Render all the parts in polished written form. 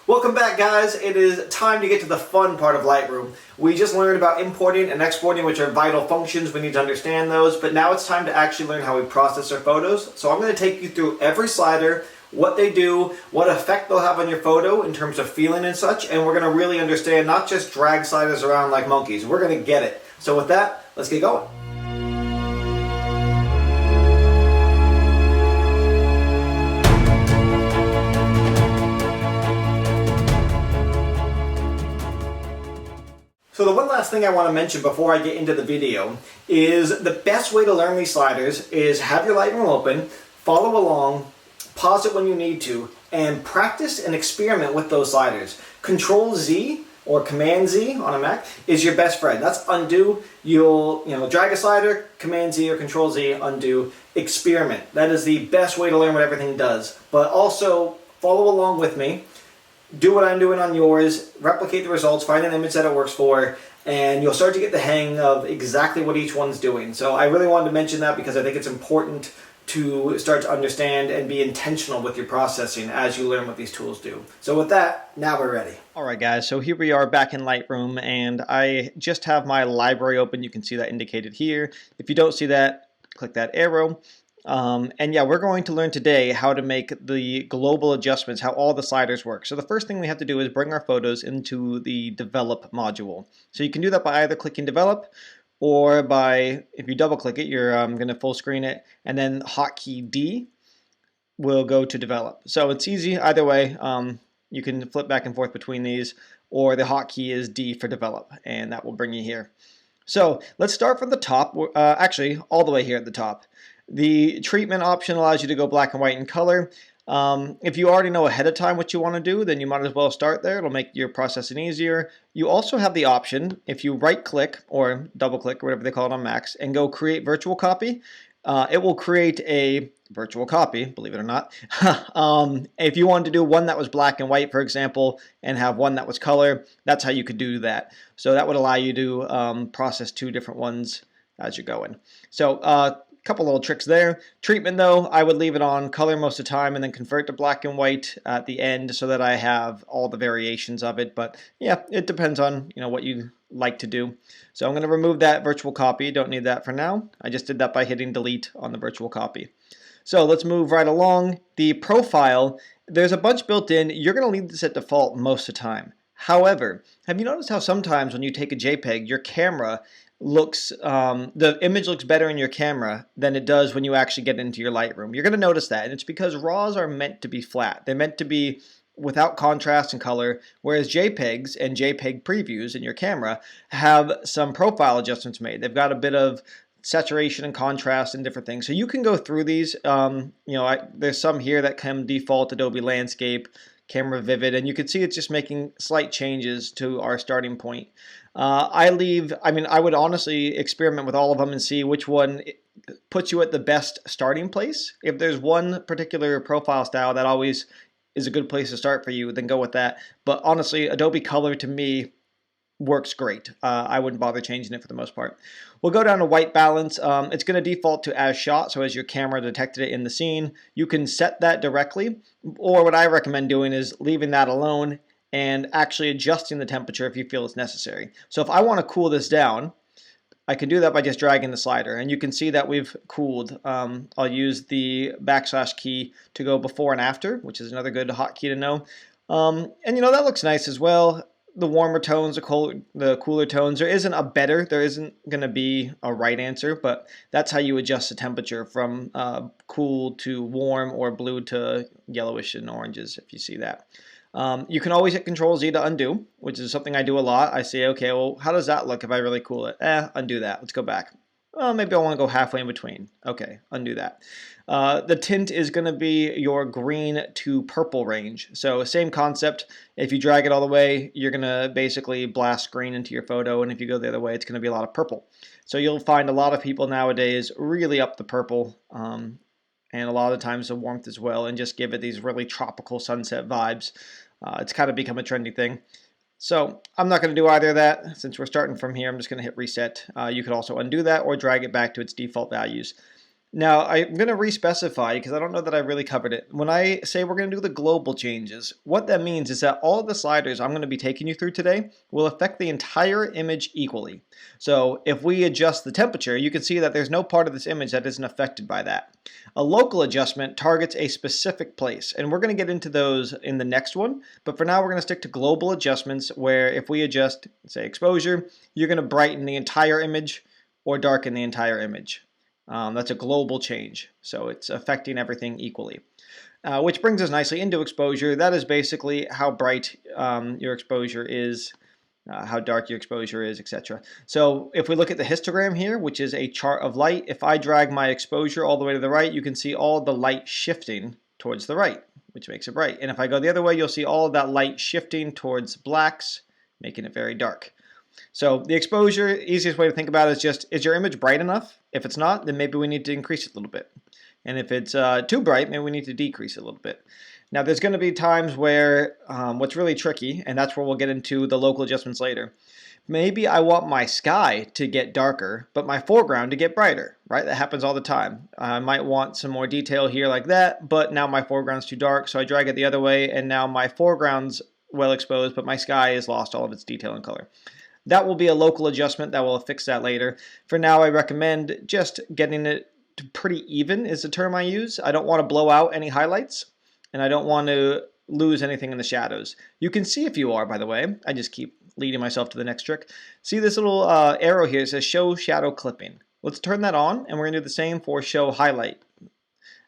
Welcome back, guys. It is time to get to the fun part of Lightroom. We just learned about importing and exporting, which are vital functions. We need to understand those, but now it's time to actually learn how we process our photos. So I'm going to take you through every slider, what they do, what effect they'll have on your photo in terms of feeling and such, and we're going to really understand, not just drag sliders around like monkeys. We're going to get it. So with that, let's get going. So the one last thing I want to mention before I get into the video is the best way to learn these sliders is have your Lightroom open, follow along, pause it when you need to, and practice and experiment with those sliders. Control Z or Command Z on a Mac is your best friend. That's undo. You'll drag a slider, Command Z or Control Z, undo, experiment. That is the best way to learn what everything does. But also follow along with me. Do what I'm doing on yours, replicate the results, find an image that it works for, and you'll start to get the hang of exactly what each one's doing. So I really wanted to mention that because I think it's important to start to understand and be intentional with your processing as you learn what these tools do. So with that, now we're ready. Alright guys, so here we are back in Lightroom, and I just have my library open. You can see that indicated here. If you don't see that, click that arrow. And yeah, we're going to learn today how to make the global adjustments, how all the sliders work. So the first thing we have to do is bring our photos into the develop module. So you can do that by either clicking develop or by, if you double click it, you're going to full screen it, and then hotkey D will go to develop. So it's easy either way. You can flip back and forth between these, or the hotkey is D for develop, and that will bring you here. So let's start from the top, actually all the way here at the top. The treatment option allows you to go black and white in color. If you already know ahead of time what you want to do, then you might as well start there. It'll make your processing easier. You also have the option, if you right click or double click, or whatever they call it on Macs, and go create virtual copy, it will create a virtual copy, believe it or not. If you wanted to do one that was black and white, for example, and have one that was color, that's how you could do that. So that would allow you to process two different ones as you're going. So couple little tricks there. Treatment though, I would leave it on color most of the time and then convert to black and white at the end so that I have all the variations of it. But yeah, it depends on what you like to do. So I'm going to remove that virtual copy. Don't need that for now. I just did that by hitting delete on the virtual copy. So let's move right along. The profile, there's a bunch built in. You're going to leave this at default most of the time. However, have you noticed how sometimes when you take a JPEG, your camera looks, the image looks better in your camera than it does when you actually get into your Lightroom? You're going to notice that, and it's because RAWs are meant to be flat. They're meant to be without contrast and color, whereas JPEGs and JPEG previews in your camera have some profile adjustments made. They've got a bit of saturation and contrast and different things. So you can go through these. There's some here that can default Adobe Landscape, Camera Vivid, and you can see it's just making slight changes to our starting point. I would honestly experiment with all of them and see which one puts you at the best starting place. If there's one particular profile style that always is a good place to start for you, then go with that. But honestly, Adobe Color to me works great. I wouldn't bother changing it for the most part. We'll go down to white balance. It's going to default to as shot, so as your camera detected it in the scene. You can set that directly, or what I recommend doing is leaving that alone and actually adjusting the temperature if you feel it's necessary. So if I want to cool this down, I can do that by just dragging the slider, and you can see that we've cooled. I'll use the / key to go before and after, which is another good hotkey to know. And that looks nice as well. The warmer tones, the cooler tones. There isn't going to be a right answer, but that's how you adjust the temperature from cool to warm or blue to yellowish and oranges, if you see that. You can always hit Control Z to undo, which is something I do a lot. I say, okay, well, how does that look if I really cool it? Undo that. Let's go back. Well, maybe I want to go halfway in between. Okay, undo that. The tint is going to be your green to purple range. So same concept. If you drag it all the way, you're going to basically blast green into your photo, and if you go the other way, it's going to be a lot of purple. So you'll find a lot of people nowadays really up the purple, and a lot of the times the warmth as well, and just give it these really tropical sunset vibes. It's kind of become a trendy thing. So I'm not going to do either of that. Since we're starting from here, I'm just going to hit reset. You could also undo that or drag it back to its default values. Now, I'm going to re-specify because I don't know that I really covered it. When I say we're going to do the global changes, what that means is that all of the sliders I'm going to be taking you through today will affect the entire image equally. So if we adjust the temperature, you can see that there's no part of this image that isn't affected by that. A local adjustment targets a specific place, and we're going to get into those in the next one, but for now we're going to stick to global adjustments where if we adjust, say, exposure, you're going to brighten the entire image or darken the entire image. That's a global change, so it's affecting everything equally. Which brings us nicely into exposure. That is basically how bright your exposure is, how dark your exposure is, etc. So if we look at the histogram here, which is a chart of light, if I drag my exposure all the way to the right, you can see all the light shifting towards the right, which makes it bright. And if I go the other way, you'll see all of that light shifting towards blacks, making it very dark. So the exposure, easiest way to think about it is just, is your image bright enough? If it's not, then maybe we need to increase it a little bit. And if it's too bright, maybe we need to decrease it a little bit. Now there's going to be times where what's really tricky, and that's where we'll get into the local adjustments later. Maybe I want my sky to get darker, but my foreground to get brighter, right? That happens all the time. I might want some more detail here like that, but now my foreground's too dark, so I drag it the other way, and now my foreground's well exposed, but my sky has lost all of its detail and color. That will be a local adjustment that will fix that later. For now, I recommend just getting it to pretty even is the term I use. I don't want to blow out any highlights, and I don't want to lose anything in the shadows. You can see if you are, by the way. I just keep leading myself to the next trick. See this little arrow here? It says show shadow clipping. Let's turn that on, and we're going to do the same for show highlight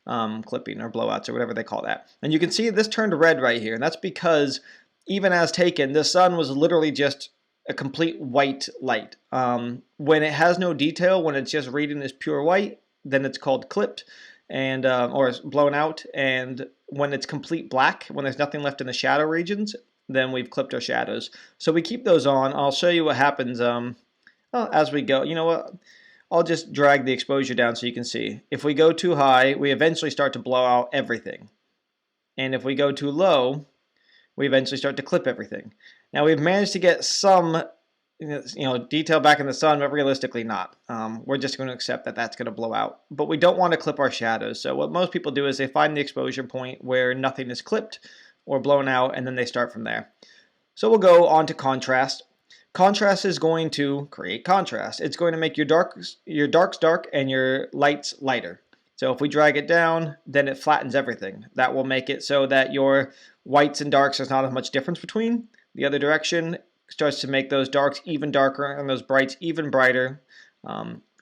clipping or blowouts or whatever they call that. And you can see this turned red right here, and that's because even as taken, the sun was literally just a complete white light. When it has no detail, when it's just reading as pure white, then it's called clipped and or blown out. And when it's complete black, when there's nothing left in the shadow regions, then we've clipped our shadows. So we keep those on. I'll show you what happens as we go. You know what? I'll just drag the exposure down so you can see. If we go too high, we eventually start to blow out everything. And if we go too low, we eventually start to clip everything. Now we've managed to get some detail back in the sun, but realistically not. We're just going to accept that that's going to blow out. But we don't want to clip our shadows. So what most people do is they find the exposure point where nothing is clipped or blown out, and then they start from there. So we'll go on to contrast. Contrast is going to create contrast. It's going to make your darks dark and your lights lighter. So if we drag it down, then it flattens everything. That will make it so that your whites and darks there's not as much difference between. The other direction starts to make those darks even darker and those brights even brighter.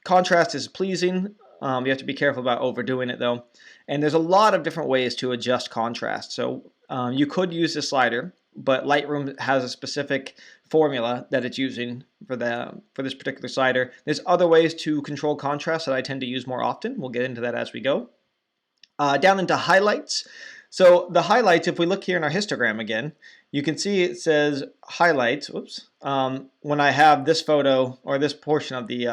Contrast is pleasing. You have to be careful about overdoing it though. And there's a lot of different ways to adjust contrast. So you could use this slider, but Lightroom has a specific formula that it's using for this particular slider. There's other ways to control contrast that I tend to use more often. We'll get into that as we go. Down into highlights. So the highlights, if we look here in our histogram again, you can see it says highlights. Whoops. When I have this photo or this portion of the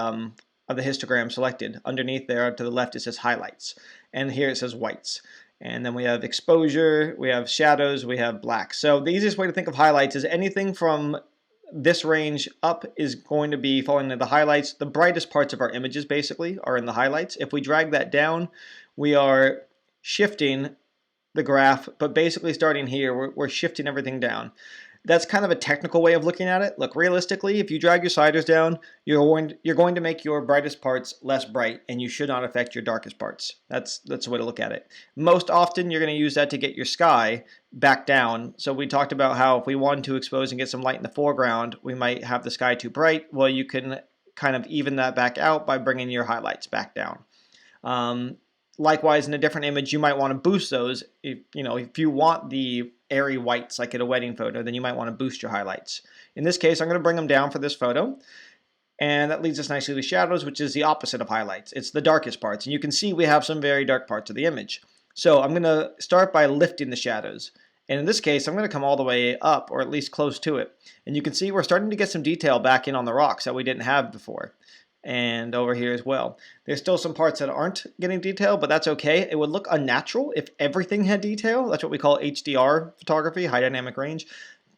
histogram selected, underneath there to the left it says highlights, and here it says whites. And then we have exposure, we have shadows, we have black. So the easiest way to think of highlights is anything from this range up is going to be falling into the highlights. The brightest parts of our images basically are in the highlights. If we drag that down, we are shifting the graph, but basically starting here, we're shifting everything down. That's kind of a technical way of looking at it. Look, realistically, if you drag your sliders down, you're going to make your brightest parts less bright, and you should not affect your darkest parts. That's the way to look at it. Most often, you're going to use that to get your sky back down. So we talked about how if we wanted to expose and get some light in the foreground, we might have the sky too bright. Well, you can kind of even that back out by bringing your highlights back down. Likewise, in a different image, you might want to boost those. If you want the airy whites like at a wedding photo, then you might want to boost your highlights. In this case, I'm going to bring them down for this photo. And that leads us nicely to shadows, which is the opposite of highlights. It's the darkest parts. And you can see we have some very dark parts of the image. So I'm going to start by lifting the shadows. And in this case, I'm going to come all the way up, or at least close to it. And you can see we're starting to get some detail back in on the rocks that we didn't have before. And over here as well. There's still some parts that aren't getting detail, but that's okay. It would look unnatural if everything had detail. That's what we call HDR photography, high dynamic range.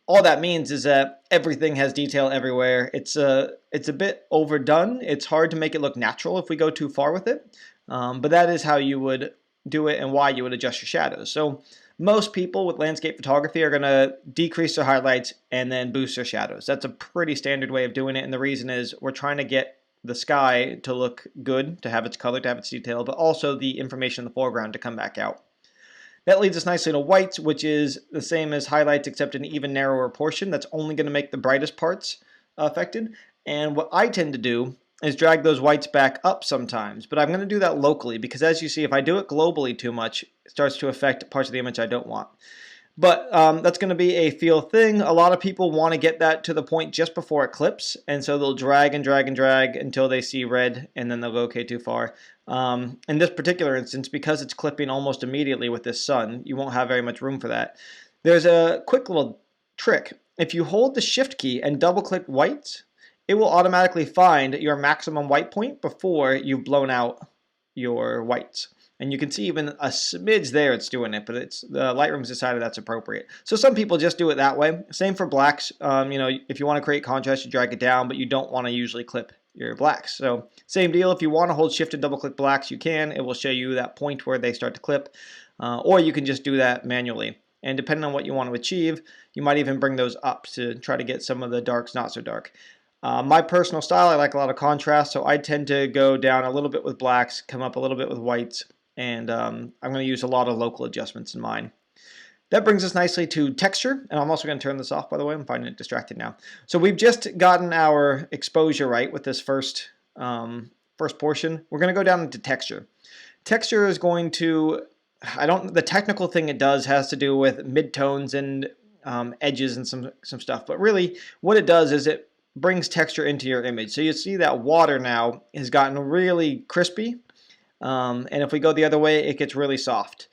All that means is that everything has detail everywhere. It's a bit overdone. It's hard to make it look natural if we go too far with it. But that is how you would do it and why you would adjust your shadows. So most people with landscape photography are going to decrease their highlights and then boost their shadows. That's a pretty standard way of doing it, and the reason is we're trying to get the sky to look good, to have its color, to have its detail, but also the information in the foreground to come back out. That leads us nicely to whites, which is the same as highlights except an even narrower portion. That's only going to make the brightest parts affected. And what I tend to do is drag those whites back up sometimes, but I'm going to do that locally because, as you see, if I do it globally too much, it starts to affect parts of the image I don't want. But that's going to be a feel thing. A lot of people want to get that to the point just before it clips, and so they'll drag and drag and drag until they see red, and then they'll go, okay, too far. In this particular instance, because it's clipping almost immediately with this sun, you won't have very much room for that. There's a quick little trick. If you hold the Shift key and double-click whites, it will automatically find your maximum white point before you've blown out your whites. And you can see even a smidge there it's doing it, but the Lightroom's decided that's appropriate. So some people just do it that way. Same for blacks. If you want to create contrast, you drag it down, but you don't want to usually clip your blacks. So same deal. If you want to hold Shift and double-click blacks, you can. It will show you that point where they start to clip, or you can just do that manually. And depending on what you want to achieve, you might even bring those up to try to get some of the darks not so dark. My personal style, I like a lot of contrast, so I tend to go down a little bit with blacks, come up a little bit with whites, and I'm going to use a lot of local adjustments in mine. That brings us nicely to texture, and I'm also going to turn this off, by the way. I'm finding it distracted now. So we've just gotten our exposure right with this first portion. We're going to go down into texture. Texture is going to, the technical thing it does has to do with midtones and edges and some stuff, but really what it does is it brings texture into your image. So you see that water now has gotten really crispy, and if we go the other way, it gets really soft.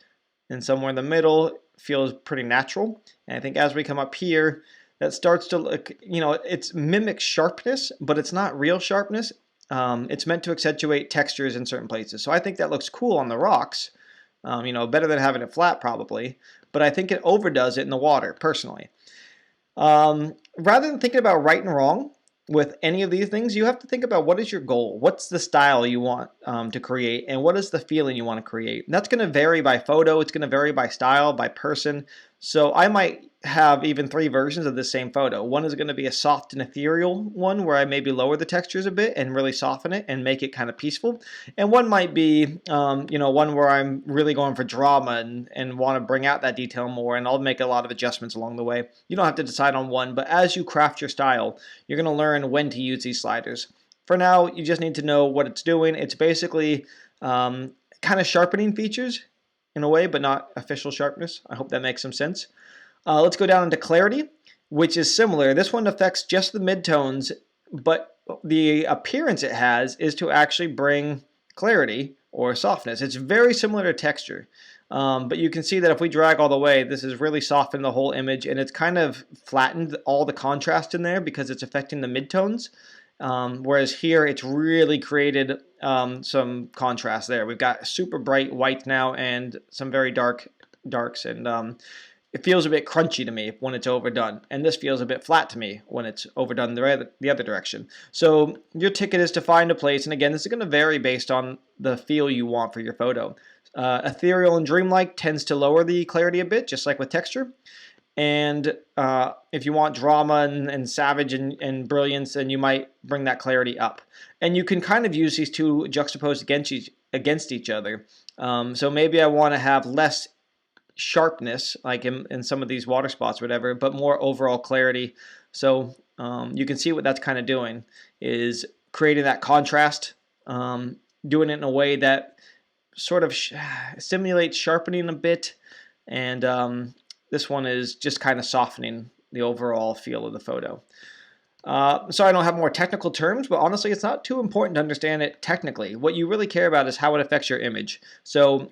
And somewhere in the middle feels pretty natural. And I think as we come up here, that starts to look, it's mimics sharpness, but it's not real sharpness. It's meant to accentuate textures in certain places. So I think that looks cool on the rocks, better than having it flat probably, but I think it overdoes it in the water, personally. Rather than thinking about right and wrong with any of these things, you have to think about what is your goal, what's the style you want to create, and what is the feeling you want to create. And that's going to vary by photo, it's going to vary by style, by person. So I might have even 3 versions of the same photo. One is going to be a soft and ethereal one where I maybe lower the textures a bit and really soften it and make it kind of peaceful. And one might be, one where I'm really going for drama and want to bring out that detail more, and I'll make a lot of adjustments along the way. You don't have to decide on one, but as you craft your style, you're going to learn when to use these sliders. For now, you just need to know what it's doing. It's basically kind of sharpening features in a way, but not official sharpness. I hope that makes some sense. Let's go down into clarity, which is similar. This one affects just the midtones, but the appearance it has is to actually bring clarity or softness. It's very similar to texture, but you can see that if we drag all the way, this has really softened the whole image, and it's kind of flattened all the contrast in there because it's affecting the midtones. Whereas here it's really created some contrast there. We've got super bright white now and some very darks, and it feels a bit crunchy to me when it's overdone, and this feels a bit flat to me when it's overdone the other direction. So your ticket is to find a place, and again, this is going to vary based on the feel you want for your photo. Ethereal and dreamlike tends to lower the clarity a bit, just like with texture. And if you want drama and savage and brilliance, then you might bring that clarity up. And you can kind of use these two juxtaposed against each other. So maybe I want to have less sharpness, like in some of these water spots or whatever, but more overall clarity. So you can see what that's kind of doing is creating that contrast, doing it in a way that sort of simulates sharpening a bit, and this one is just kind of softening the overall feel of the photo. Sorry I don't have more technical terms, but honestly it's not too important to understand it technically. What you really care about is how it affects your image. So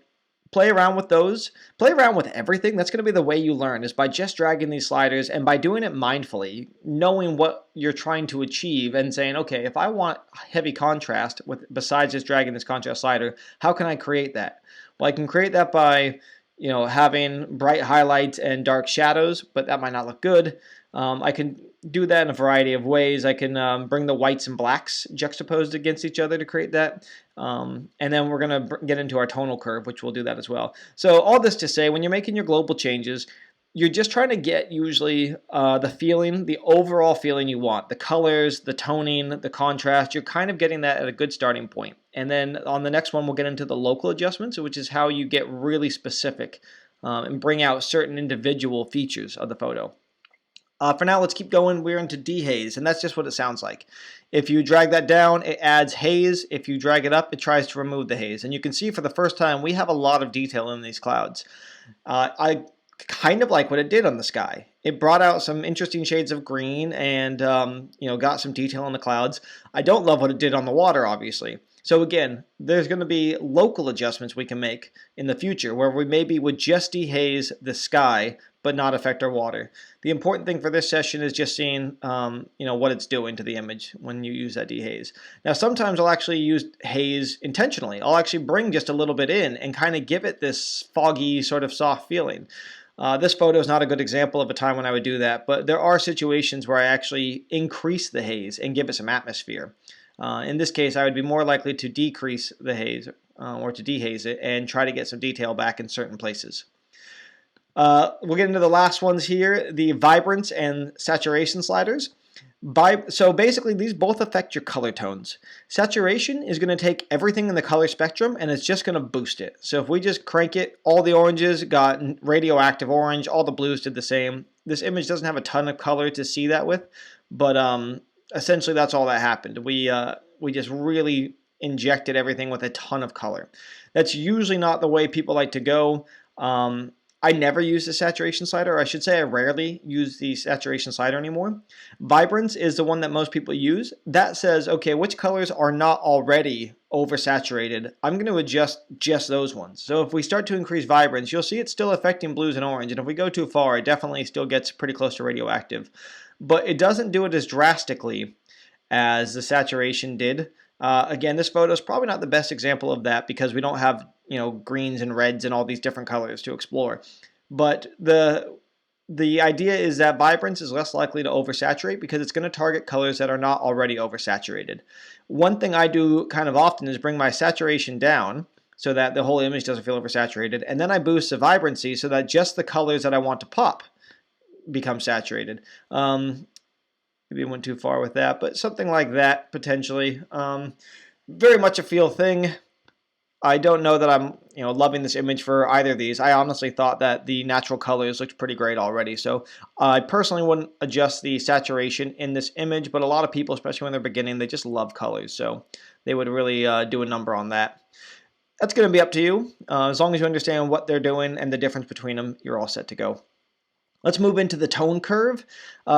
play around with those. Play around with everything. That's going to be the way you learn, is by just dragging these sliders and by doing it mindfully, knowing what you're trying to achieve and saying, okay, if I want heavy contrast besides just dragging this contrast slider, how can I create that? Well, I can create that by having bright highlights and dark shadows, but that might not look good. I can do that in a variety of ways. I can bring the whites and blacks juxtaposed against each other to create that. And then we're going to get into our tonal curve, which will do that as well. So all this to say, when you're making your global changes, you're just trying to get usually the feeling, the overall feeling you want, the colors, the toning, the contrast. You're kind of getting that at a good starting point. And then on the next one, we'll get into the local adjustments, which is how you get really specific and bring out certain individual features of the photo. For now, let's keep going. We're into dehaze, and that's just what it sounds like. If you drag that down, it adds haze. If you drag it up, it tries to remove the haze. And you can see for the first time, we have a lot of detail in these clouds. I kind of like what it did on the sky. It brought out some interesting shades of green and got some detail on the clouds. I don't love what it did on the water, obviously. So again, there's going to be local adjustments we can make in the future where we maybe would just dehaze the sky but not affect our water. The important thing for this session is just seeing what it's doing to the image when you use that dehaze. Now sometimes I'll actually use haze intentionally. I'll actually bring just a little bit in and kind of give it this foggy sort of soft feeling. This photo is not a good example of a time when I would do that, but there are situations where I actually increase the haze and give it some atmosphere. In this case, I would be more likely to decrease the haze or to dehaze it and try to get some detail back in certain places. We'll get into the last ones here, the vibrance and saturation sliders. So basically, these both affect your color tones. Saturation is going to take everything in the color spectrum and it's just going to boost it. So if we just crank it, all the oranges got radioactive orange, all the blues did the same. This image doesn't have a ton of color to see that with, but essentially that's all that happened. We just really injected everything with a ton of color. That's usually not the way people like to go. I never use the saturation slider, or I should say I rarely use the saturation slider anymore. Vibrance is the one that most people use. That says, okay, which colors are not already oversaturated? I'm going to adjust just those ones. So if we start to increase vibrance, you'll see it's still affecting blues and orange, and if we go too far, it definitely still gets pretty close to radioactive. But it doesn't do it as drastically as the saturation did. Again, this photo is probably not the best example of that because we don't have greens and reds and all these different colors to explore. But the idea is that vibrance is less likely to oversaturate because it's going to target colors that are not already oversaturated. One thing I do kind of often is bring my saturation down so that the whole image doesn't feel oversaturated, and then I boost the vibrancy so that just the colors that I want to pop become saturated. Maybe I went too far with that, but something like that potentially. Very much a feel thing. I don't know that I'm loving this image for either of these. I honestly thought that the natural colors looked pretty great already. So I personally wouldn't adjust the saturation in this image, but a lot of people, especially when they're beginning, they just love colors. So they would really do a number on that. That's going to be up to you. As long as you understand what they're doing and the difference between them, you're all set to go. Let's move into the tone curve.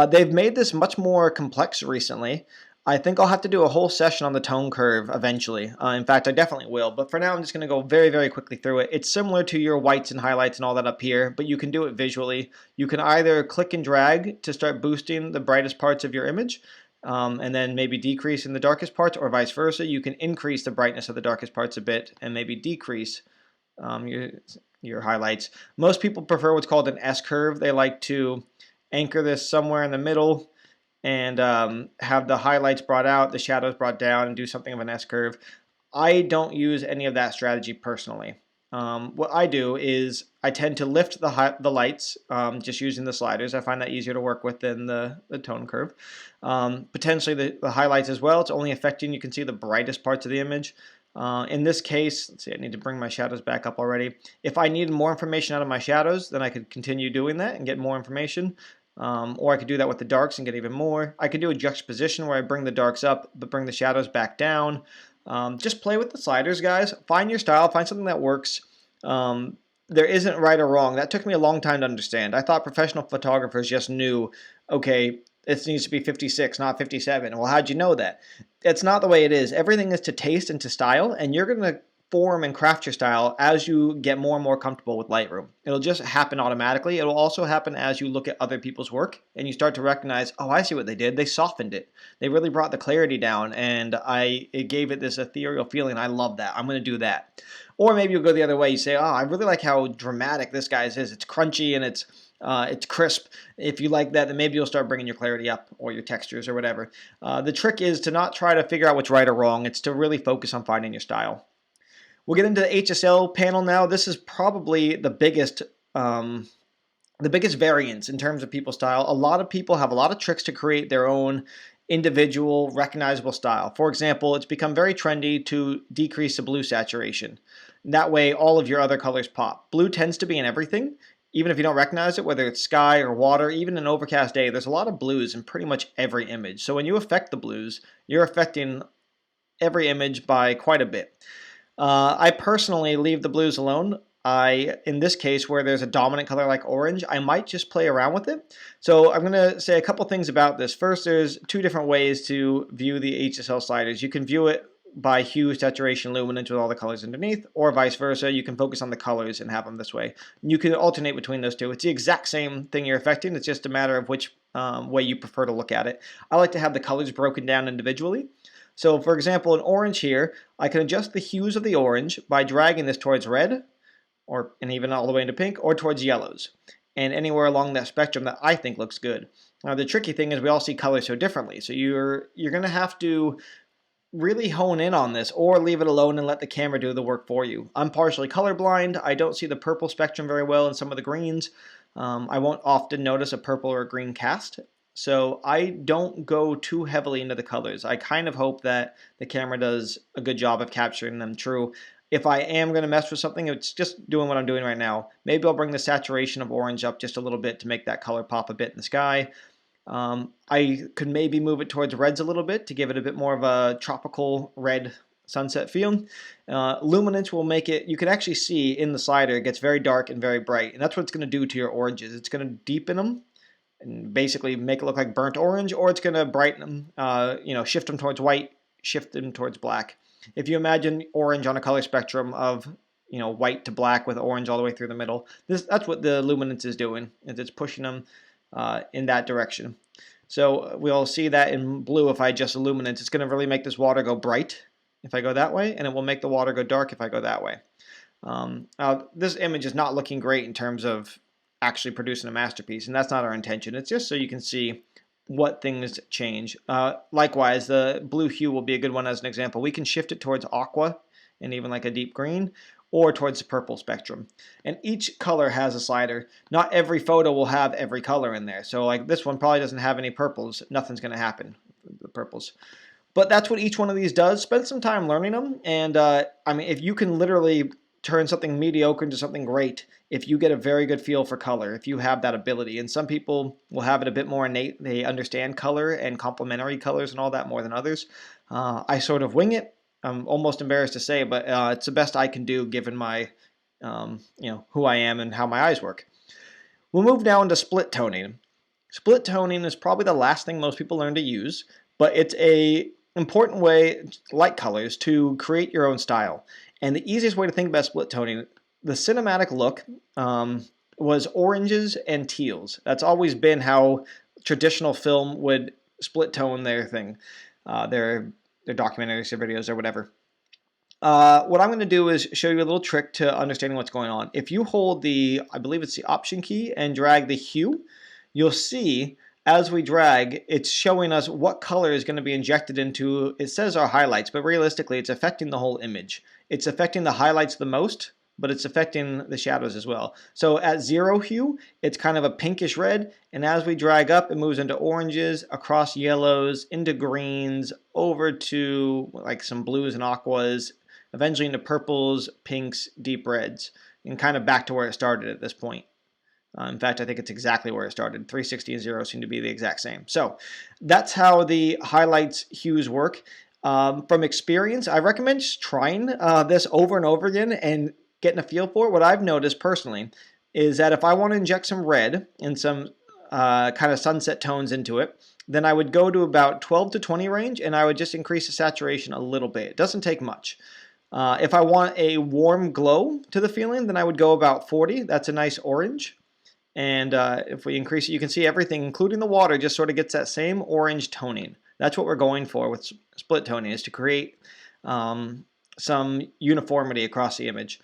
They've made this much more complex recently. I think I'll have to do a whole session on the tone curve eventually. In fact, I definitely will. But for now, I'm just going to go very, very quickly through it. It's similar to your whites and highlights and all that up here, but you can do it visually. You can either click and drag to start boosting the brightest parts of your image, and then maybe decrease in the darkest parts, or vice versa. You can increase the brightness of the darkest parts a bit and maybe decrease your highlights. Most people prefer what's called an S-curve. They like to anchor this somewhere in the middle and have the highlights brought out, the shadows brought down, and do something of an S-curve. I don't use any of that strategy personally. What I do is I tend to lift the lights just using the sliders. I find that easier to work with than the tone curve. Potentially the highlights as well. It's only affecting, you can see the brightest parts of the image. In this case, let's see, I need to bring my shadows back up already. If I need more information out of my shadows, then I could continue doing that and get more information. Or I could do that with the darks and get even more. I could do a juxtaposition where I bring the darks up but bring the shadows back down. Just play with the sliders, guys. Find your style. Find something that works. There isn't right or wrong. That took me a long time to understand. I thought professional photographers just knew, okay, it needs to be 56, not 57. Well, how'd you know that? It's not the way it is. Everything is to taste and to style, and you're going to form and craft your style as you get more and more comfortable with Lightroom. It'll just happen automatically. It'll also happen as you look at other people's work and you start to recognize, oh, I see what they did. They softened it. They really brought the clarity down, and it gave it this ethereal feeling. I love that. I'm going to do that. Or maybe you'll go the other way. You say, oh, I really like how dramatic this guy's is. It's crunchy and it's crisp. If you like that, then maybe you'll start bringing your clarity up or your textures or whatever. The trick is to not try to figure out what's right or wrong. It's to really focus on finding your style. We'll get into the HSL panel now. This is probably the biggest variance in terms of people's style. A lot of people have a lot of tricks to create their own individual recognizable style. For example, it's become very trendy to decrease the blue saturation. That way all of your other colors pop. Blue tends to be in everything, even if you don't recognize it, whether it's sky or water. Even an overcast day, there's a lot of blues in pretty much every image. So when you affect the blues, you're affecting every image by quite a bit. I personally leave the blues alone. In this case, where there's a dominant color like orange, I might just play around with it. So I'm going to say a couple things about this. First, there's two different ways to view the HSL sliders. You can view it by hue, saturation, luminance with all the colors underneath, or vice versa. You can focus on the colors and have them this way. You can alternate between those two. It's the exact same thing you're affecting. It's just a matter of which way you prefer to look at it. I like to have the colors broken down individually. So for example, in orange here, I can adjust the hues of the orange by dragging this towards red, and even all the way into pink, or towards yellows, and anywhere along that spectrum that I think looks good. Now the tricky thing is we all see colors so differently, so you're going to have to really hone in on this or leave it alone and let the camera do the work for you. I'm partially colorblind. I don't see the purple spectrum very well in some of the greens. I won't often notice a purple or a green cast. So I don't go too heavily into the colors. I kind of hope that the camera does a good job of capturing them true. If I am going to mess with something, it's just doing what I'm doing right now. Maybe I'll bring the saturation of orange up just a little bit to make that color pop a bit in the sky. I could maybe move it towards reds a little bit to give it a bit more of a tropical red sunset feel. Luminance will make it, you can actually see in the slider, it gets very dark and very bright. And that's what it's going to do to your oranges. It's going to deepen them and basically make it look like burnt orange, or it's going to brighten them, shift them towards white, shift them towards black. If you imagine orange on a color spectrum of white to black with orange all the way through the middle, that's what the luminance is doing. It's pushing them in that direction. So we'll see that in blue. If I adjust the luminance, it's going to really make this water go bright if I go that way, and it will make the water go dark if I go that way. This image is not looking great in terms of actually producing a masterpiece, and that's not our intention. It's just so you can see what things change. Likewise, the blue hue will be a good one as an example. We can shift it towards aqua and even like a deep green, or towards the purple spectrum. And each color has a slider. Not every photo will have every color in there. So like this one probably doesn't have any purples. Nothing's going to happen with the purples. But that's what each one of these does. Spend some time learning them. And if you can literally turn something mediocre into something great if you get a very good feel for color, if you have that ability. And some people will have it a bit more innate. They understand color and complementary colors and all that more than others. I sort of wing it. I'm almost embarrassed to say, but it's the best I can do given my, who I am and how my eyes work. We'll move now into split toning. Split toning is probably the last thing most people learn to use, but it's a important way, like colors, to create your own style. And the easiest way to think about split toning, the cinematic look was oranges and teals. That's always been how traditional film would split tone their thing, their documentaries or videos or whatever. What I'm going to do is show you a little trick to understanding what's going on. If you hold I believe it's the Option key, and drag the hue, you'll see as we drag, it's showing us what color is going to be injected into, it says our highlights, but realistically it's affecting the whole image. It's affecting the highlights the most, but it's affecting the shadows as well. So at 0 hue, it's kind of a pinkish red, and as we drag up, it moves into oranges, across yellows, into greens, over to like some blues and aquas, eventually into purples, pinks, deep reds, and kind of back to where it started at this point. In fact, I think it's exactly where it started. 360 and 0 seem to be the exact same. So that's how the highlights hues work. From experience, I recommend just trying this over and over again and getting a feel for it. What I've noticed personally is that if I want to inject some red and some kind of sunset tones into it, then I would go to about 12 to 20 range, and I would just increase the saturation a little bit. It doesn't take much. If I want a warm glow to the feeling, then I would go about 40. That's a nice orange. And if we increase it, you can see everything, including the water, just sort of gets that same orange toning. That's what we're going for with split toning, is to create some uniformity across the image.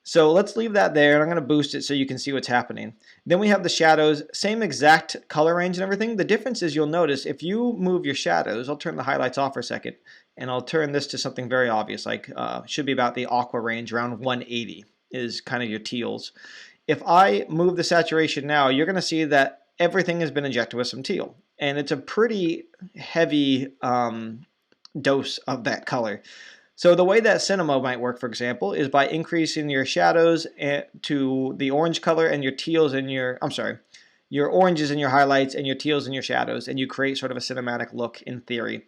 So let's leave that there, and I'm going to boost it so you can see what's happening. Then we have the shadows, same exact color range and everything. The difference is, you'll notice if you move your shadows, I'll turn the highlights off for a second, and I'll turn this to something very obvious, like should be about the aqua range, around 180 is kind of your teals. If I move the saturation now, you're going to see that everything has been injected with some teal, and it's a pretty heavy dose of that color. So the way that cinema might work, for example, is by increasing your shadows to the orange color and your teals in your, your oranges in your highlights and your teals in your shadows, and you create sort of a cinematic look in theory.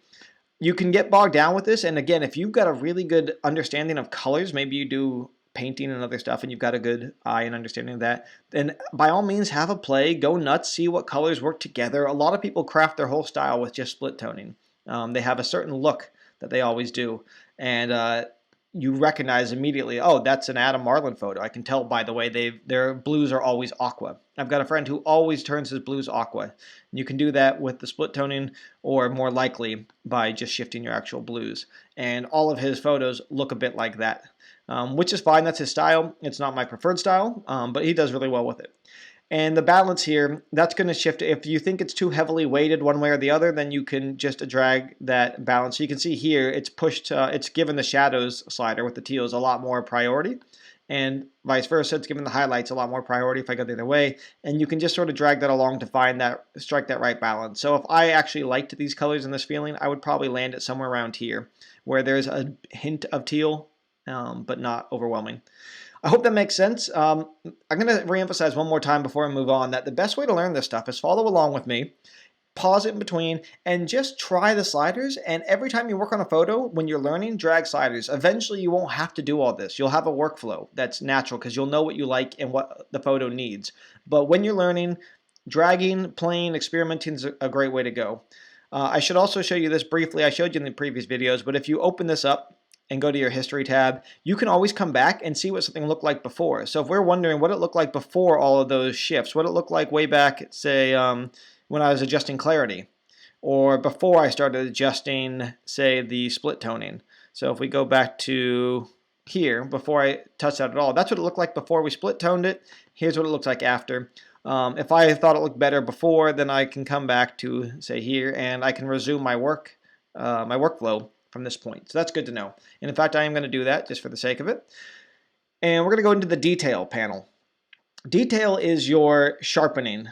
You can get bogged down with this, and again, if you've got a really good understanding of colors, maybe you do painting and other stuff and you've got a good eye and understanding of that, then by all means have a play, go nuts, see what colors work together. A lot of people craft their whole style with just split toning. They have a certain look that they always do, and you recognize immediately, oh, that's an Adam Marlin photo. I can tell by the way their blues are always aqua. I've got a friend who always turns his blues aqua. You can do that with the split toning, or more likely by just shifting your actual blues. And all of his photos look a bit like that, which is fine. That's his style. It's not my preferred style, but he does really well with it. And the balance here, that's going to shift. If you think it's too heavily weighted one way or the other, then you can just drag that balance. So you can see here, it's pushed, it's given the shadows slider with the teals a lot more priority, and vice versa, it's given the highlights a lot more priority if I go the other way. And you can just sort of drag that along to find that, strike that right balance. So if I actually liked these colors and this feeling, I would probably land it somewhere around here, where there's a hint of teal, but not overwhelming. I hope that makes sense. I'm going to reemphasize one more time before I move on that the best way to learn this stuff is follow along with me, pause it in between, and just try the sliders. And every time you work on a photo, when you're learning, drag sliders. Eventually, you won't have to do all this. You'll have a workflow that's natural because you'll know what you like and what the photo needs. But when you're learning, dragging, playing, experimenting is a great way to go. I should also show you this briefly. I showed you in the previous videos, but if you open this up and go to your history tab, you can always come back and see what something looked like before. So if we're wondering what it looked like before all of those shifts, what it looked like way back, say, when I was adjusting clarity, or before I started adjusting, say, the split toning. So if we go back to here, before I touched that at all, that's what it looked like before we split toned it. Here's what it looks like after. If I thought it looked better before, then I can come back to, say, here, and I can resume my workflow from this point. So that's good to know. And in fact, I am going to do that just for the sake of it. And we're going to go into the detail panel. Detail is your sharpening.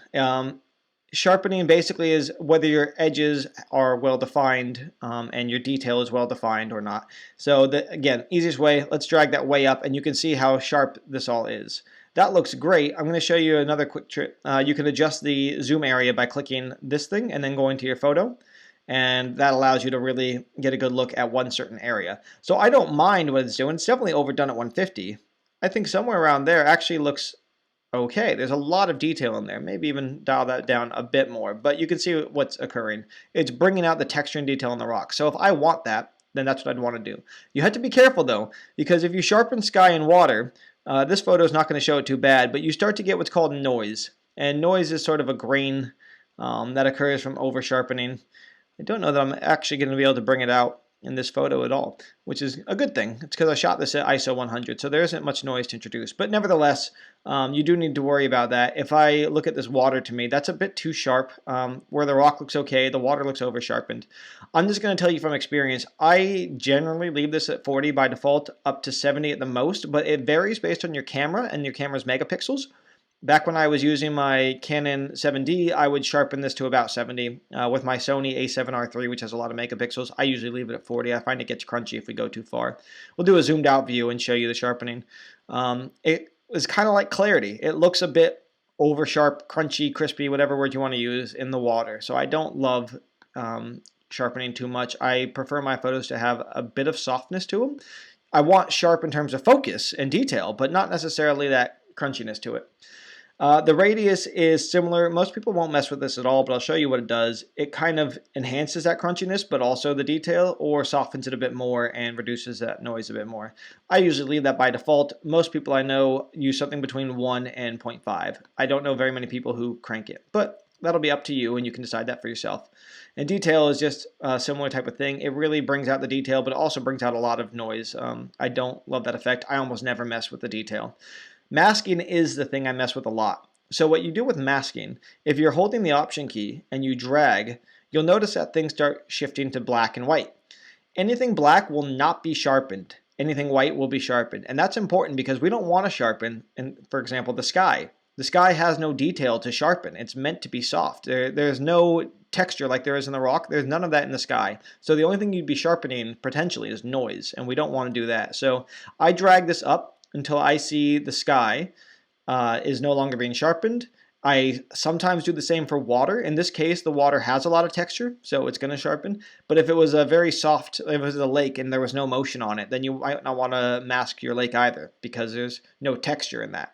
Sharpening basically is whether your edges are well defined and your detail is well defined or not. So again, easiest way, let's drag that way up and you can see how sharp this all is. That looks great. I'm going to show you another quick trick. You can adjust the zoom area by clicking this thing and then going to your photo. And that allows you to really get a good look at one certain area. So I don't mind what it's doing. It's definitely overdone at 150. I think somewhere around there actually looks okay. There's a lot of detail in there. Maybe even dial that down a bit more. But you can see what's occurring. It's bringing out the texture and detail in the rock. So if I want that, then that's what I'd want to do. You have to be careful though, because if you sharpen sky and water, this photo is not going to show it too bad, but you start to get what's called noise. And noise is sort of a grain that occurs from over sharpening. I don't know that I'm actually going to be able to bring it out in this photo at all, which is a good thing. It's because I shot this at ISO 100, so there isn't much noise to introduce. But nevertheless, you do need to worry about that. If I look at this water, to me, that's a bit too sharp. Where the rock looks okay, the water looks over sharpened. I'm just going to tell you from experience, I generally leave this at 40 by default, up to 70 at the most, but it varies based on your camera and your camera's megapixels. Back when I was using my Canon 7D, I would sharpen this to about 70. With my Sony a7R III, which has a lot of megapixels, I usually leave it at 40. I find it gets crunchy if we go too far. We'll do a zoomed out view and show you the sharpening. It was kind of like clarity. It looks a bit over sharp, crunchy, crispy, whatever word you want to use, in the water. So I don't love sharpening too much. I prefer my photos to have a bit of softness to them. I want sharp in terms of focus and detail, but not necessarily that crunchiness to it. The radius is similar. Most people won't mess with this at all, but I'll show you what it does. It kind of enhances that crunchiness, but also the detail, or softens it a bit more and reduces that noise a bit more. I usually leave that by default. Most people I know use something between 1 and 0.5. I don't know very many people who crank it, but that'll be up to you, and you can decide that for yourself. And detail is just a similar type of thing. It really brings out the detail, but it also brings out a lot of noise. I don't love that effect. I almost never mess with the detail. Masking is the thing I mess with a lot. So what you do with masking, if you're holding the Option key and you drag, you'll notice that things start shifting to black and white. Anything black will not be sharpened. Anything white will be sharpened. And that's important because we don't want to sharpen, for example, the sky. The sky has no detail to sharpen. It's meant to be soft. There's no texture like there is in the rock. There's none of that in the sky. So the only thing you'd be sharpening potentially is noise, and we don't want to do that. So I drag this up until I see the sky is no longer being sharpened. I sometimes do the same for water. In this case, the water has a lot of texture, so it's going to sharpen. But if it was a very soft, if it was a lake and there was no motion on it, then you might not want to mask your lake either because there's no texture in that.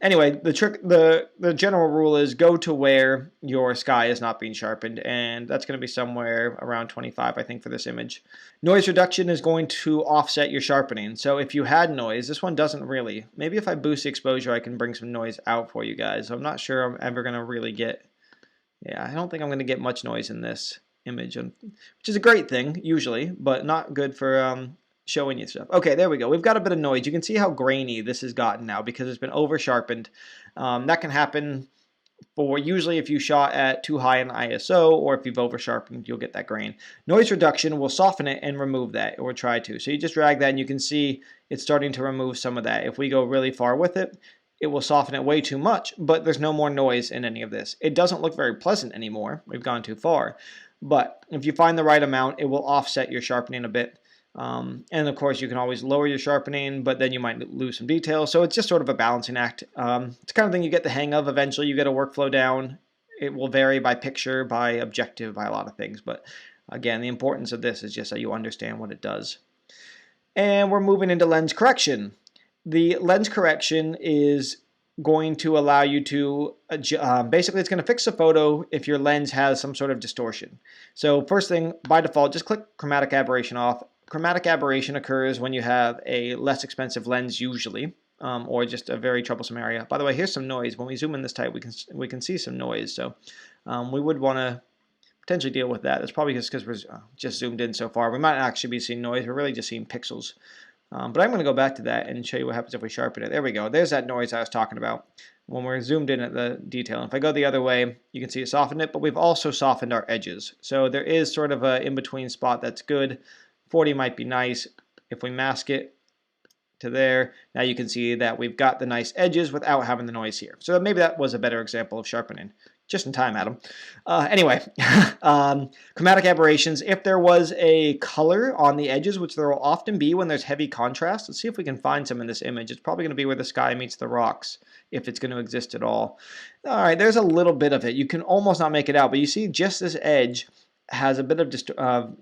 Anyway, the general rule is go to where your sky is not being sharpened, and that's going to be somewhere around 25, I think, for this image. Noise reduction is going to offset your sharpening. So if you had noise, this one doesn't really. Maybe if I boost the exposure, I can bring some noise out for you guys. I'm not sure I'm ever going to really get, yeah, I don't think I'm going to get much noise in this image, which is a great thing, usually, but not good for showing you stuff. Okay, there we go. We've got a bit of noise. You can see how grainy this has gotten now because it's been over sharpened. That can happen for usually if you shot at too high an ISO, or if you've over sharpened, you'll get that grain. Noise reduction will soften it and remove that, or try to. So you just drag that and you can see it's starting to remove some of that. If we go really far with it, it will soften it way too much, but there's no more noise in any of this. It doesn't look very pleasant anymore. We've gone too far. But if you find the right amount, it will offset your sharpening a bit. And of course you can always lower your sharpening, but then you might lose some detail. So it's just sort of a balancing act. It's the kind of thing you get the hang of eventually. You get a workflow down. It will vary by picture, by objective, by a lot of things. But again, the importance of this is just that you understand what it does. And we're moving into lens correction. The lens correction is going to allow you to, basically it's going to fix a photo if your lens has some sort of distortion. So first thing, by default, just click chromatic aberration off. Chromatic aberration occurs when you have a less expensive lens usually, or just a very troublesome area. By the way, here's some noise. When we zoom in this tight, we can see some noise. So we would want to potentially deal with that. It's probably just because we're just zoomed in so far. We might actually be seeing noise. We're really just seeing pixels. But I'm going to go back to that and show you what happens if we sharpen it. There we go. There's that noise I was talking about when we're zoomed in at the detail. If I go the other way, you can see it softened it, but we've also softened our edges. So there is sort of an in-between spot that's good. 40 might be nice. If we mask it to there, now you can see that we've got the nice edges without having the noise here. So maybe that was a better example of sharpening. Just in time, Adam. Anyway, chromatic aberrations. If there was a color on the edges, which there will often be when there's heavy contrast, let's see if we can find some in this image. It's probably going to be where the sky meets the rocks, if it's going to exist at all. All right, there's a little bit of it. You can almost not make it out, but you see just this edge has a bit of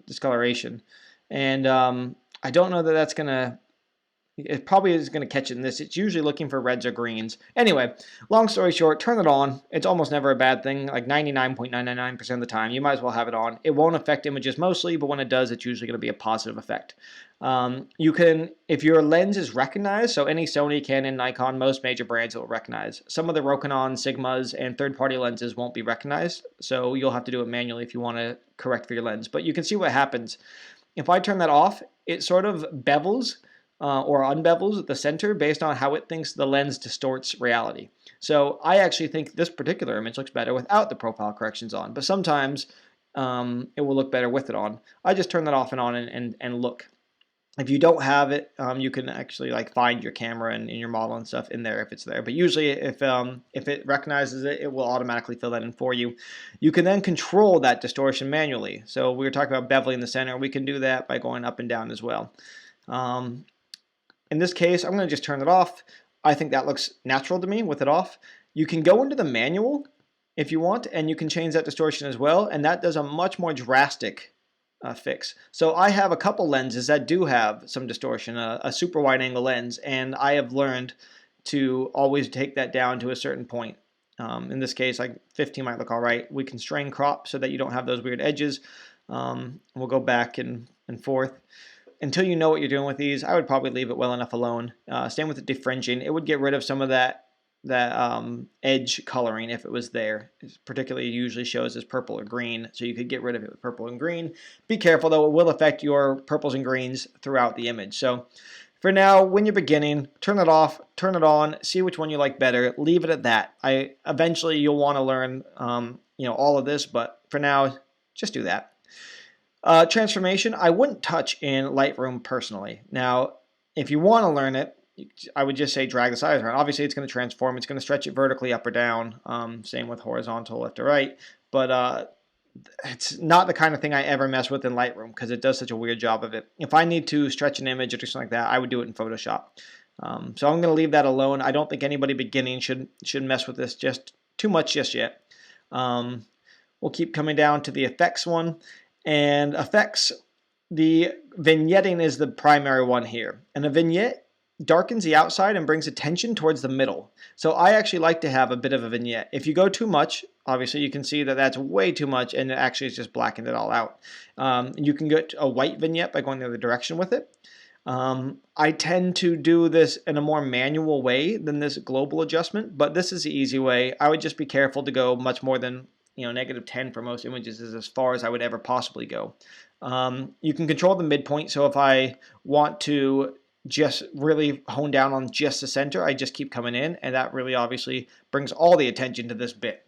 discoloration. And I don't know that that's going to, it probably is going to catch it in this. It's usually looking for reds or greens. Anyway, long story short, turn it on. It's almost never a bad thing, like 99.999% of the time. You might as well have it on. It won't affect images mostly, but when it does, it's usually going to be a positive effect. You can, if your lens is recognized, so any Sony, Canon, Nikon, most major brands will recognize. Some of the Rokinon, Sigmas, and third-party lenses won't be recognized, so you'll have to do it manually if you want to correct for your lens. But you can see what happens. If I turn that off, it sort of bevels or unbevels at the center based on how it thinks the lens distorts reality. So I actually think this particular image looks better without the profile corrections on, but sometimes it will look better with it on. I just turn that off and on and look. If you don't have it, you can actually like find your camera and your model and stuff in there if it's there. But usually if it recognizes it, it will automatically fill that in for you. You can then control that distortion manually. So we were talking about beveling the center. We can do that by going up and down as well. In this case, I'm going to just turn it off. I think that looks natural to me with it off. You can go into the manual if you want, and you can change that distortion as well. And that does a much more drastic fix. So I have a couple lenses that do have some distortion, a super wide angle lens, and I have learned to always take that down to a certain point. In this case, like 15 might look all right. We constrain crop so that you don't have those weird edges. We'll go back and forth. Until you know what you're doing with these, I would probably leave it well enough alone. Same with the defringing. It would get rid of some of that edge coloring if it was there. It particularly usually shows as purple or green, so you could get rid of it with purple and green. Be careful though, it will affect your purples and greens throughout the image. So for now, when you're beginning, turn it off, turn it on, see which one you like better, leave it at that. Eventually you'll want to learn all of this, but for now, just do that. Transformation, I wouldn't touch in Lightroom personally. Now, if you want to learn it, I would just say drag the sliders around. Obviously, it's going to transform. It's going to stretch it vertically up or down. Same with horizontal, left or right. But it's not the kind of thing I ever mess with in Lightroom because it does such a weird job of it. If I need to stretch an image or do something like that, I would do it in Photoshop. So I'm going to leave that alone. I don't think anybody beginning should mess with this just too much just yet. We'll keep coming down to the effects one. And effects, the vignetting is the primary one here. And a vignette darkens the outside and brings attention towards the middle. So I actually like to have a bit of a vignette. If you go too much, obviously you can see that that's way too much and it actually is just blackened it all out. You can get a white vignette by going the other direction with it. I tend to do this in a more manual way than this global adjustment, but this is the easy way. I would just be careful to go much more than -10 for most images is as far as I would ever possibly go. You can control the midpoint, so if I want to just really hone down on just the center, I just keep coming in, and that really obviously brings all the attention to this bit.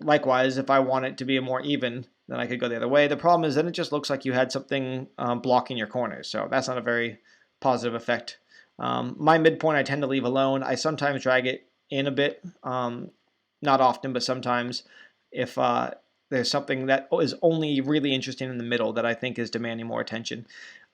Likewise, if I want it to be a more even, then I could go the other way. The problem is then it just looks like you had something blocking your corners, so that's not a very positive effect. My midpoint I tend to leave alone. I sometimes drag it in a bit, not often, but sometimes if there's something that is only really interesting in the middle that I think is demanding more attention.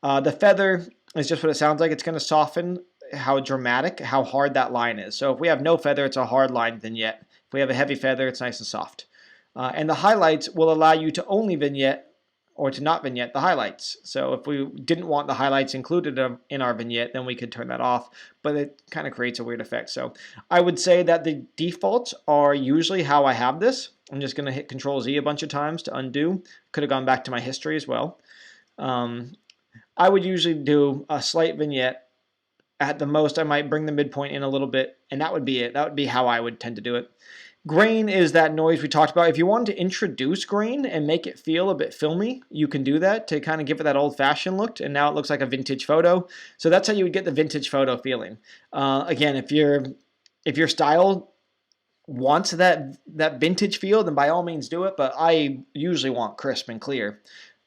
The feather is just what it sounds like. It's going to soften how dramatic, how hard that line is. So if we have no feather, it's a hard line vignette. If we have a heavy feather, it's nice and soft. And the highlights will allow you to only vignette or to not vignette the highlights. So if we didn't want the highlights included in our vignette, then we could turn that off, but it kind of creates a weird effect. So I would say that the defaults are usually how I have this. I'm just going to hit Control Z a bunch of times to undo. Could have gone back to my history as well. I would usually do a slight vignette. At the most, I might bring the midpoint in a little bit, and that would be it. That would be how I would tend to do it. Grain is that noise we talked about. If you wanted to introduce grain and make it feel a bit filmy, you can do that to kind of give it that old-fashioned look, and now it looks like a vintage photo. So that's how you would get the vintage photo feeling. Again, if your style wants that vintage feel, then by all means do it, but I usually want crisp and clear.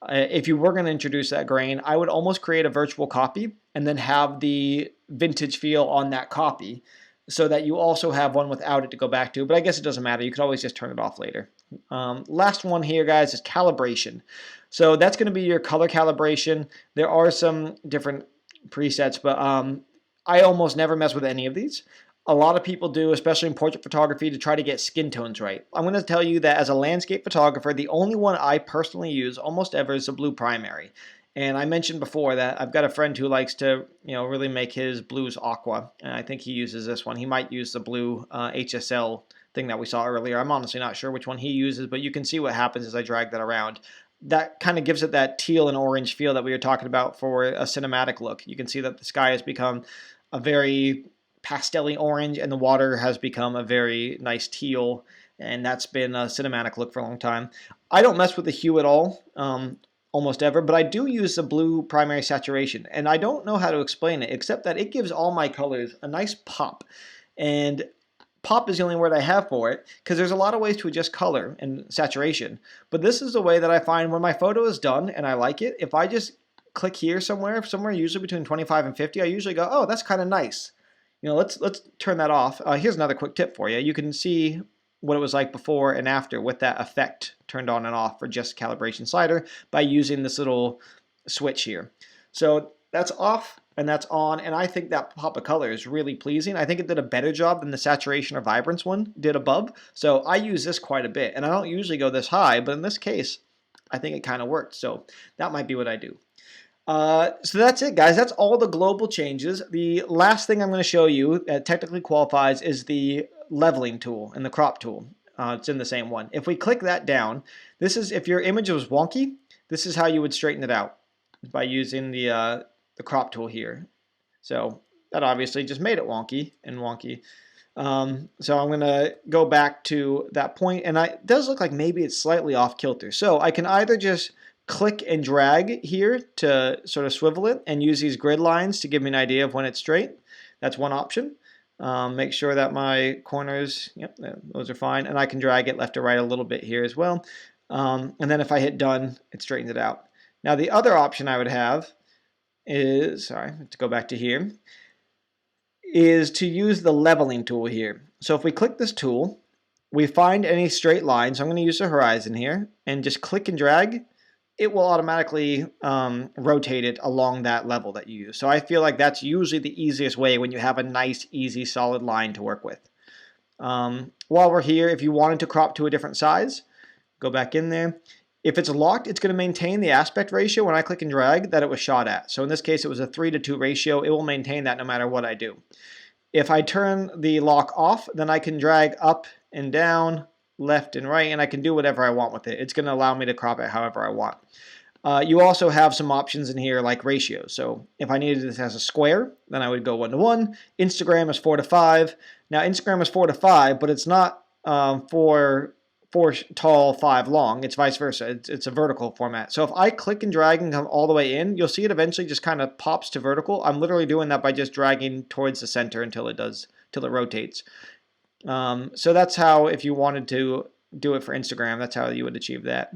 If you were going to introduce that grain, I would almost create a virtual copy and then have the vintage feel on that copy so that you also have one without it to go back to. But I guess it doesn't matter. You could always just turn it off later. Last one here, guys, is calibration. So that's going to be your color calibration. There are some different presets, but I almost never mess with any of these. A lot of people do, especially in portrait photography, to try to get skin tones right. I'm going to tell you that as a landscape photographer, the only one I personally use almost ever is the blue primary. And I mentioned before that I've got a friend who likes to, really make his blues aqua, and I think he uses this one. He might use the blue HSL thing that we saw earlier. I'm honestly not sure which one he uses, but you can see what happens as I drag that around. That kind of gives it that teal and orange feel that we were talking about for a cinematic look. You can see that the sky has become a very pastel-y orange, and the water has become a very nice teal, and that's been a cinematic look for a long time. I don't mess with the hue at all, almost ever, but I do use the blue primary saturation, and I don't know how to explain it, except that it gives all my colors a nice pop, and pop is the only word I have for it, because there's a lot of ways to adjust color and saturation, but this is the way that I find when my photo is done, and I like it, if I just click here somewhere usually between 25 and 50, I usually go, oh, that's kind of nice. Let's turn that off. Here's another quick tip for you. You can see what it was like before and after with that effect turned on and off for just calibration slider by using this little switch here. So that's off and that's on, and I think that pop of color is really pleasing. I think it did a better job than the saturation or vibrance one did above. So I use this quite a bit, and I don't usually go this high, but in this case, I think it kind of worked. So that might be what I do. So that's it, guys. That's all the global changes. The last thing I'm going to show you that technically qualifies is the leveling tool and the crop tool. It's in the same one. If we click that down, this is if your image was wonky, this is how you would straighten it out, by using the crop tool here. So that obviously just made it wonky and wonky. So I'm going to go back to that point, and it does look like maybe it's slightly off kilter. So I can either just click and drag here to sort of swivel it and use these grid lines to give me an idea of when it's straight. That's one option. Make sure that my corners, yep, those are fine, and I can drag it left or right a little bit here as well. And then if I hit done, it straightens it out. Now the other option I would have is, sorry, to go back to here, is to use the leveling tool here. So if we click this tool, we find any straight line. So I'm going to use the horizon here and just click and drag. It will automatically rotate it along that level that you use. So I feel like that's usually the easiest way when you have a nice, easy, solid line to work with. While we're here, if you wanted to crop to a different size, go back in there. If it's locked, it's going to maintain the aspect ratio when I click and drag that it was shot at. So in this case, it was a 3:2 ratio. It will maintain that no matter what I do. If I turn the lock off, then I can drag up and down, left and right, and I can do whatever I want with it. It's going to allow me to crop it however I want. You also have some options in here like ratios. So if I needed this as a square, then I would go 1:1. Instagram is 4:5. Now Instagram is 4:5, but it's not 4 tall, 5 long. It's vice versa. It's a vertical format. So if I click and drag and come all the way in, you'll see it eventually just kind of pops to vertical. I'm literally doing that by just dragging towards the center until it rotates. So that's how, if you wanted to do it for Instagram, that's how you would achieve that.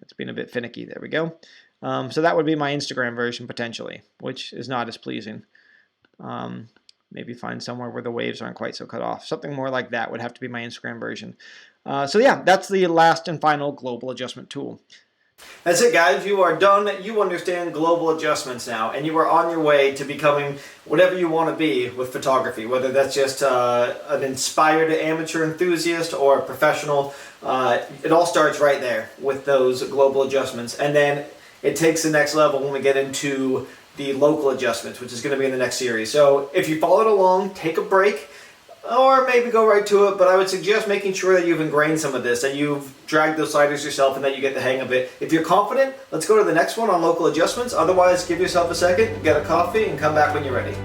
It's been a bit finicky. There we go. So that would be my Instagram version potentially, which is not as pleasing. Maybe find somewhere where the waves aren't quite so cut off. Something more like that would have to be my Instagram version. So yeah, that's the last and final global adjustment tool. That's it, guys. You are done. You understand global adjustments now, and you are on your way to becoming whatever you want to be with photography, whether that's just an inspired amateur enthusiast or a professional. It all starts right there with those global adjustments, and then it takes the next level when we get into the local adjustments, which is going to be in the next series. So if you followed along, take a break, or maybe go right to it, but I would suggest making sure that you've ingrained some of this, that you've dragged those sliders yourself, and that you get the hang of it. If you're confident, let's go to the next one on local adjustments. Otherwise, give yourself a second, get a coffee, and come back when you're ready.